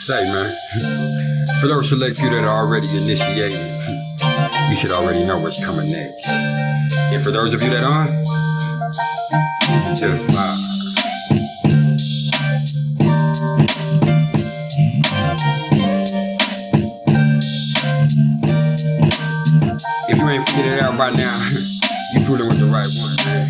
say, man. For those select few that are already initiated, you should already know what's coming next. And for those of you that aren't, just vibe. If you ain't figured it out by now, you fooling with the right one, man.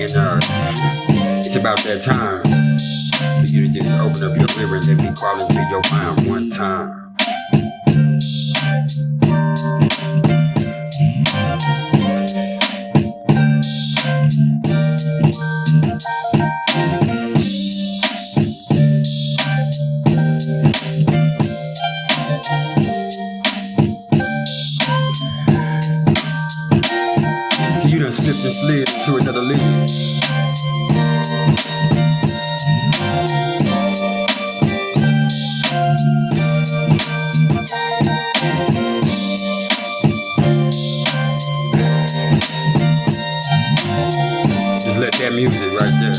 And it's about that time for you to just open up your river and let me crawl into your mind one time. So you done slipped and slid into another league. Let that music right there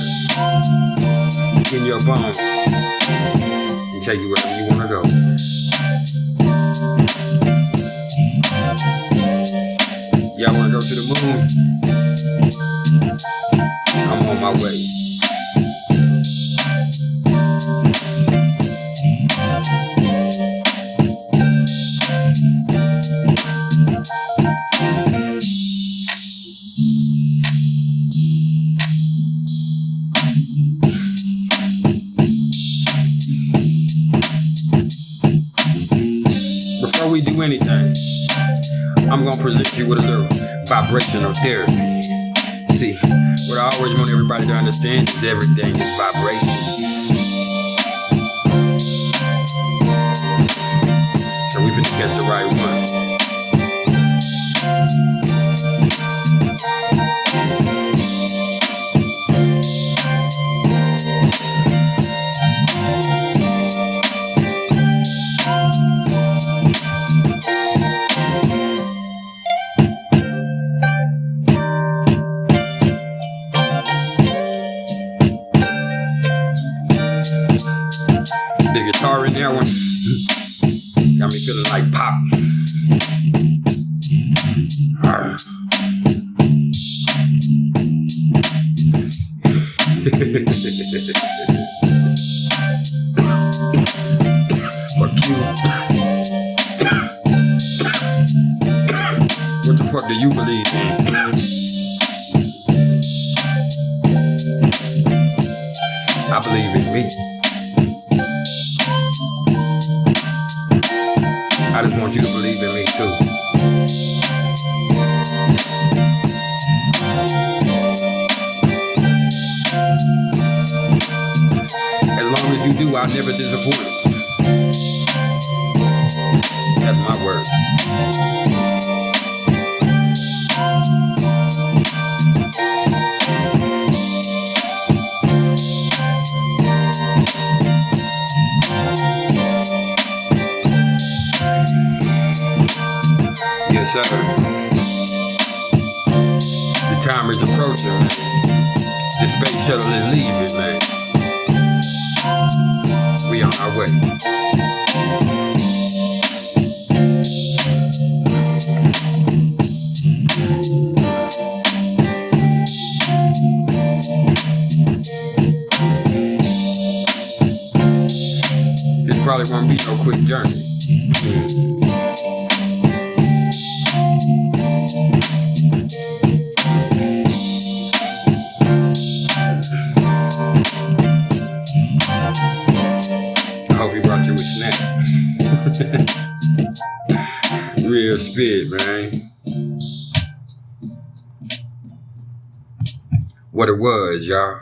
in your bones and take you wherever you want to go. Y'all want to go to the moon? I'm on my way. Before we do anything, I'm gonna present you with a little vibrational therapy. See, what I always want everybody to understand is everything is vibration. So we finna catch the right one. The guitar in that one got me feeling like pop. Fuck you. What the fuck do you believe in? I believe in me. I just want you to believe in me too. As long as you do, I'll never disappoint. That's my word. Yes, sir. The time is approaching, man. The space shuttle is leaving, man. We on our way. This probably won't be no quick journey. I hope he brought you a snack. Real spit, man. What it was, y'all.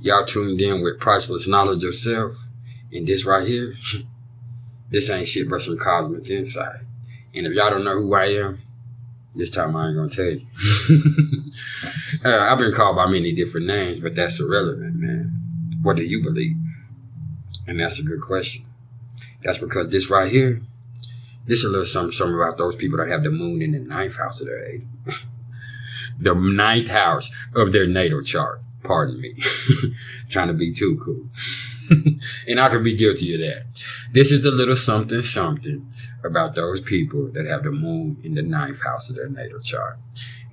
Y'all tuned in with Priceless Knowledge of Self. And this right here, this ain't shit but some cosmic insight. And if y'all don't know who I am, this time I ain't gonna tell you. I've been called by many different names, but that's irrelevant, man. What do you believe? And that's a good question. That's because this right here, this a little something about those people that have the moon in the 9th house of their the 9th house of their natal chart. Pardon me. Trying to be too cool. And I could be guilty of that. This is a little something about those people that have the moon in the ninth house of their natal chart.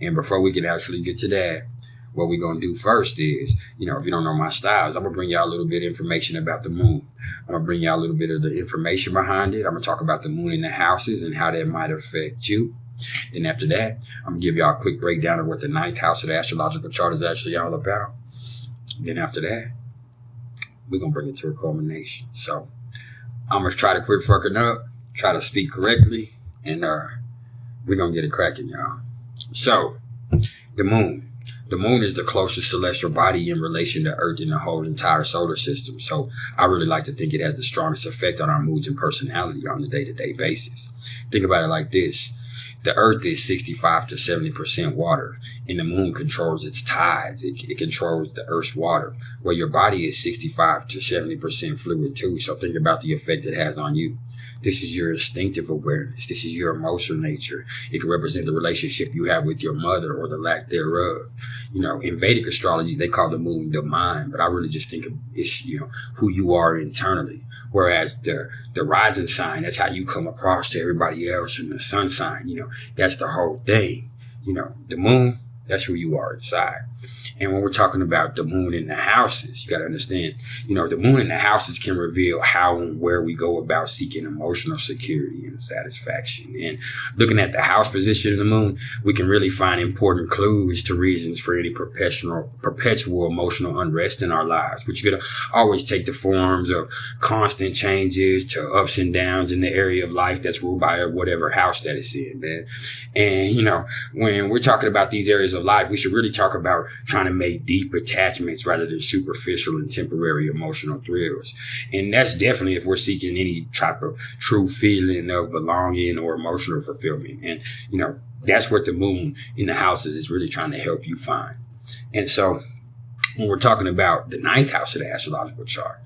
And before we can actually get to that, what we're going to do first is, if you don't know my styles, I'm going to bring y'all a little bit of information about the moon. I'm going to bring y'all a little bit of the information behind it. I'm going to talk about the moon in the houses and how that might affect you. Then after that, I'm going to give y'all a quick breakdown of what the ninth house of the astrological chart is actually all about. Then after that, we're going to bring it to a culmination. So I'm going to try to quit fucking up, try to speak correctly, and we're going to get it cracking, y'all. So the moon. The moon is the closest celestial body in relation to Earth in the whole entire solar system. So I really like to think it has the strongest effect on our moods and personality on the day-to-day basis. Think about it like this. The Earth is 65 to 70% water, and the moon controls its tides. It controls the Earth's water, where your body is 65 to 70% fluid too. So think about the effect it has on you. This is your instinctive awareness. This is your emotional nature. It can represent the relationship you have with your mother or the lack thereof. In Vedic astrology, they call the moon the mind, but I really just think of it's, who you are internally. Whereas the rising sign, that's how you come across to everybody else, and the sun sign, that's the whole thing. The moon, that's who you are inside. And when we're talking about the moon in the houses, you got to understand, the moon in the houses can reveal how and where we go about seeking emotional security and satisfaction. And looking at the house position of the moon, we can really find important clues to reasons for any perpetual emotional unrest in our lives, which are going to always take the forms of constant changes to ups and downs in the area of life that's ruled by whatever house that it's in, man. And, when we're talking about these areas of life, we should really talk about trying to make deep attachments rather than superficial and temporary emotional thrills. And that's definitely if we're seeking any type of true feeling of belonging or emotional fulfillment. And, that's what the moon in the houses is really trying to help you find. And so when we're talking about the ninth house of the astrological chart,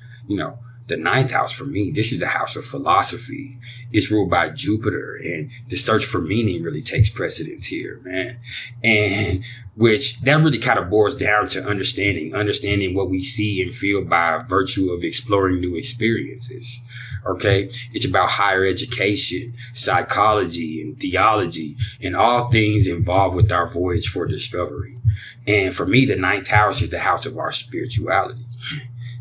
the ninth house for me, this is the house of philosophy. It's ruled by Jupiter, and the search for meaning really takes precedence here, man. And which that really kind of boils down to understanding what we see and feel by virtue of exploring new experiences. Okay. It's about higher education, psychology, and theology, and all things involved with our voyage for discovery. And for me, the ninth house is the house of our spirituality.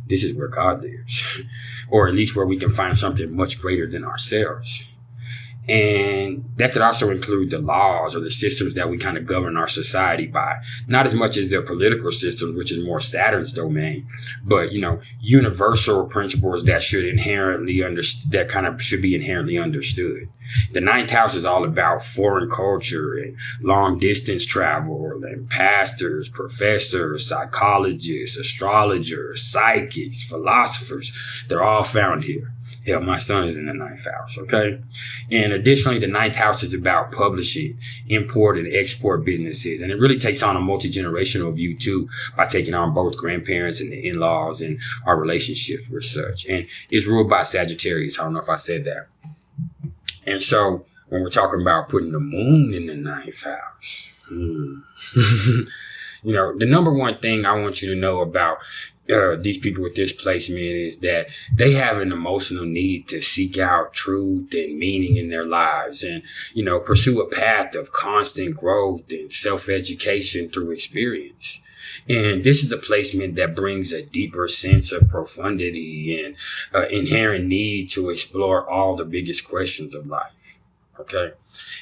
This is where God lives, or at least where we can find something much greater than ourselves. And that could also include the laws or the systems that we kind of govern our society by. Not as much as the political systems, which is more Saturn's domain, but, universal principles that should be inherently understood. The ninth house is all about foreign culture and long distance travel and pastors, professors, psychologists, astrologers, psychics, philosophers. They're all found here. Hell, my son is in the ninth house, okay? And additionally, the ninth house is about publishing, import and export businesses. And it really takes on a multi-generational view too, by taking on both grandparents and the in-laws and our relationships with such. And it's ruled by Sagittarius. I don't know if I said that. And so when we're talking about putting the moon in the ninth house, the number one thing I want you to know about these people with this placement is that they have an emotional need to seek out truth and meaning in their lives and, pursue a path of constant growth and self-education through experience. And this is a placement that brings a deeper sense of profundity and inherent need to explore all the biggest questions of life. Okay.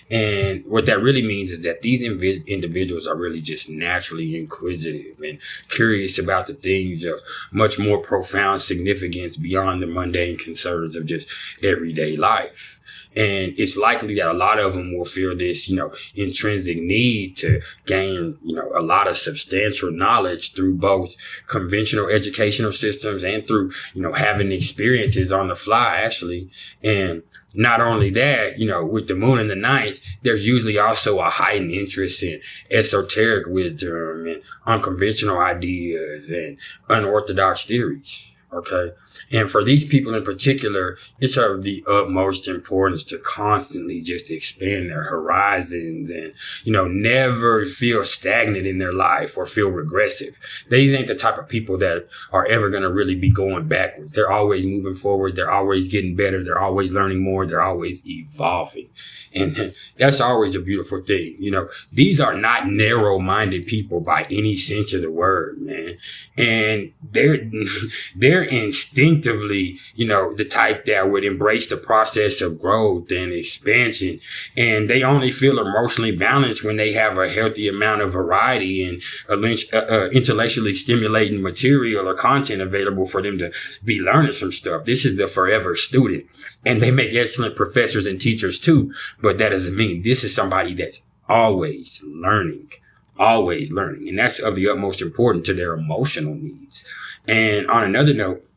And what that really means is that these individuals are really just naturally inquisitive and curious about the things of much more profound significance beyond the mundane concerns of just everyday life. And it's likely that a lot of them will feel this, intrinsic need to gain, a lot of substantial knowledge through both conventional educational systems and through, having experiences on the fly, actually. And not only that, with the moon in the ninth, there's usually also a heightened interest in esoteric wisdom and unconventional ideas and unorthodox theories. Okay. And for these people in particular, it's of the utmost importance to constantly just expand their horizons and, never feel stagnant in their life or feel regressive. These ain't the type of people that are ever going to really be going backwards. They're always moving forward. They're always getting better. They're always learning more. They're always evolving. And that's always a beautiful thing. These are not narrow-minded people by any sense of the word, man. And they're instinctively, the type that would embrace the process of growth and expansion. And they only feel emotionally balanced when they have a healthy amount of variety and intellectually stimulating material or content available for them to be learning some stuff. This is the forever student. And they make excellent professors and teachers too. But that doesn't mean this is somebody that's always learning. And that's of the utmost importance to their emotional needs. And on another note,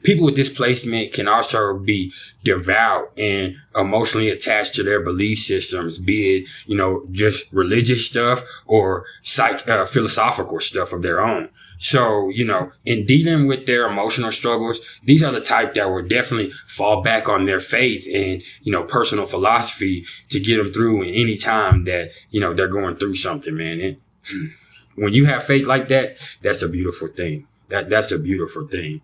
people with displacement can also be devout and emotionally attached to their belief systems, be it, just religious stuff or philosophical stuff of their own. So, in dealing with their emotional struggles, these are the type that will definitely fall back on their faith and, personal philosophy to get them through in any time that, they're going through something, man. And when you have faith like that, that's a beautiful thing. That's a beautiful thing.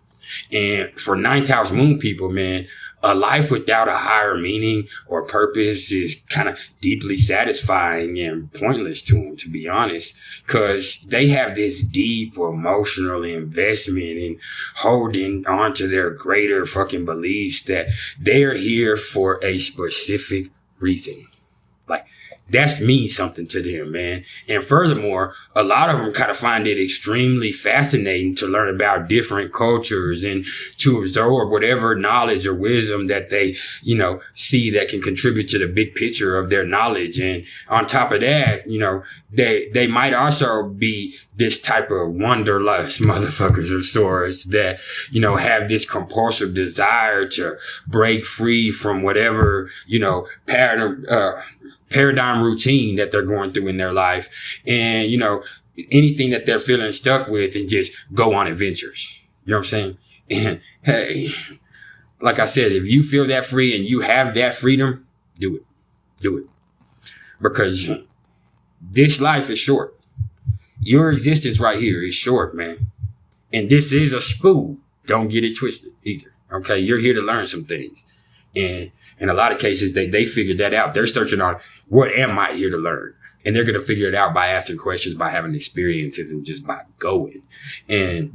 And for ninth house moon people, man, a life without a higher meaning or purpose is kind of deeply satisfying and pointless to them, to be honest, because they have this deep emotional investment in holding on to their greater fucking beliefs that they're here for a specific reason. Like, that's means something to them, man. And furthermore, a lot of them kind of find it extremely fascinating to learn about different cultures and to absorb whatever knowledge or wisdom that they, see that can contribute to the big picture of their knowledge. And on top of that, they might also be this type of wanderlust motherfuckers of sorts that, have this compulsive desire to break free from whatever, paradigm routine that they're going through in their life and, anything that they're feeling stuck with and just go on adventures. You know what I'm saying? And hey, like I said, if you feel that free and you have that freedom, do it. Because this life is short. Your existence right here is short, man. And this is a school. Don't get it twisted either. Okay. You're here to learn some things. And in a lot of cases, they figured that out. They're searching on what am I here to learn? And they're going to figure it out by asking questions, by having experiences and just by going. And,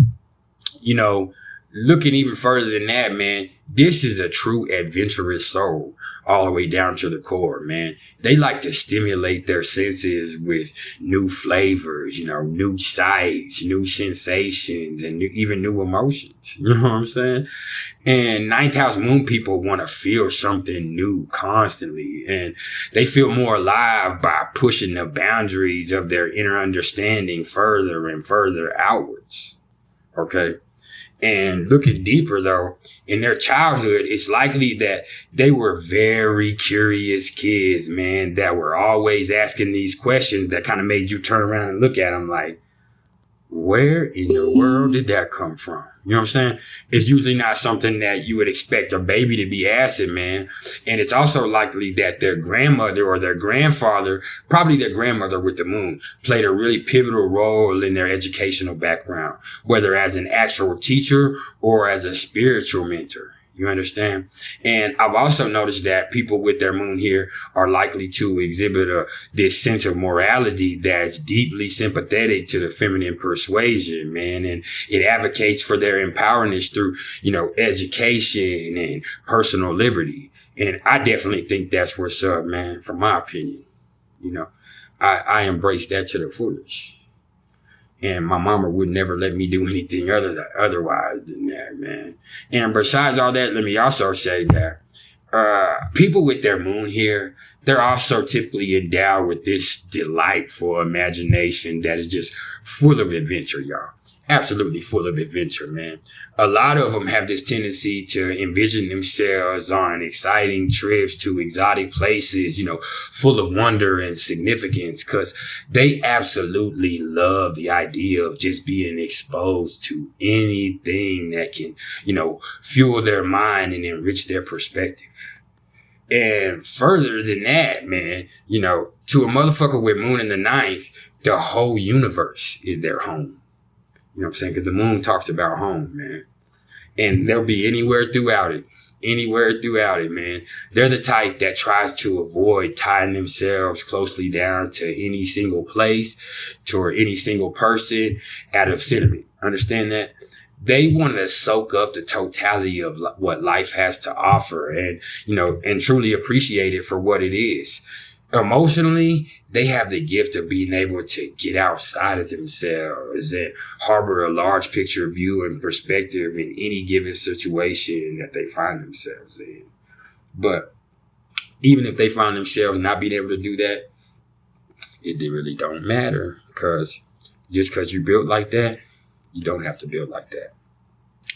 looking even further than that, man, this is a true adventurous soul all the way down to the core, man. They like to stimulate their senses with new flavors, new sights, new sensations, and even new emotions. You know what I'm saying? And ninth house moon people want to feel something new constantly. And they feel more alive by pushing the boundaries of their inner understanding further and further outwards. Okay. And looking deeper, though, in their childhood, it's likely that they were very curious kids, man, that were always asking these questions that kind of made you turn around and look at them like, where in the world did that come from? You know what I'm saying? It's usually not something that you would expect a baby to be asking, man. And it's also likely that their grandmother or their grandfather, probably their grandmother with the moon, played a really pivotal role in their educational background, whether as an actual teacher or as a spiritual mentor. You understand? And I've also noticed that people with their moon here are likely to exhibit this sense of morality that's deeply sympathetic to the feminine persuasion, man. And it advocates for their empowerment through, education and personal liberty. And I definitely think that's what's up, man, from my opinion. I embrace that to the fullest. And my mama would never let me do anything otherwise than that, man. And besides all that, let me also say that people with their moon here, they're also typically endowed with this delightful imagination that is just full of adventure, y'all. absolutely full of adventure, man. A lot of them have this tendency to envision themselves on exciting trips to exotic places, full of wonder and significance, because they absolutely love the idea of just being exposed to anything that can, fuel their mind and enrich their perspective. And further than that, man, to a motherfucker with moon in the ninth, the whole universe is their home. You know what I'm saying? Because the moon talks about home, man. And they'll be anywhere throughout it. Anywhere throughout it, man. They're the type that tries to avoid tying themselves closely down to any single place, or any single person out of sentiment. Understand that? They want to soak up the totality of what life has to offer and, and truly appreciate it for what it is. Emotionally, they have the gift of being able to get outside of themselves and harbor a large picture view and perspective in any given situation that they find themselves in. But even if they find themselves not being able to do that, it really don't matter, because just because you built like that, you don't have to build like that.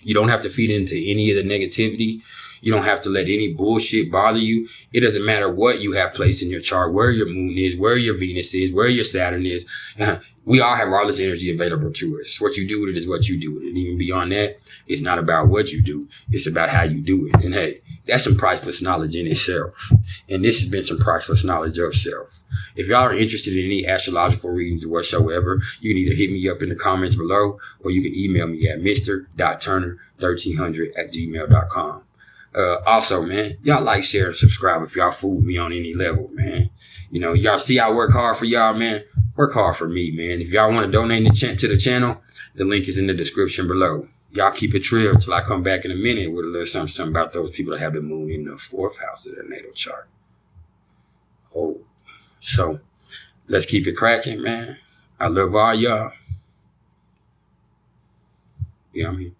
You don't have to feed into any of the negativity. You don't have to let any bullshit bother you. It doesn't matter what you have placed in your chart, where your moon is, where your Venus is, where your Saturn is. We all have all this energy available to us. What you do with it is what you do with it. And even beyond that, it's not about what you do. It's about how you do it. And hey, that's some priceless knowledge in itself. And this has been some priceless knowledge of self. If y'all are interested in any astrological readings or whatsoever, you can either hit me up in the comments below, or you can email me at mr.turner1300@gmail.com. Also, man, y'all like, share, and subscribe if y'all fool me on any level, man. Y'all see I work hard for y'all, man. Work hard for me, man. If y'all want to donate to the channel, the link is in the description below. Y'all keep it trill till I come back in a minute with a little something about those people that have the moon in the 4th house of their natal chart. Oh, so let's keep it cracking, man. I love all y'all. Yeah, I'm here.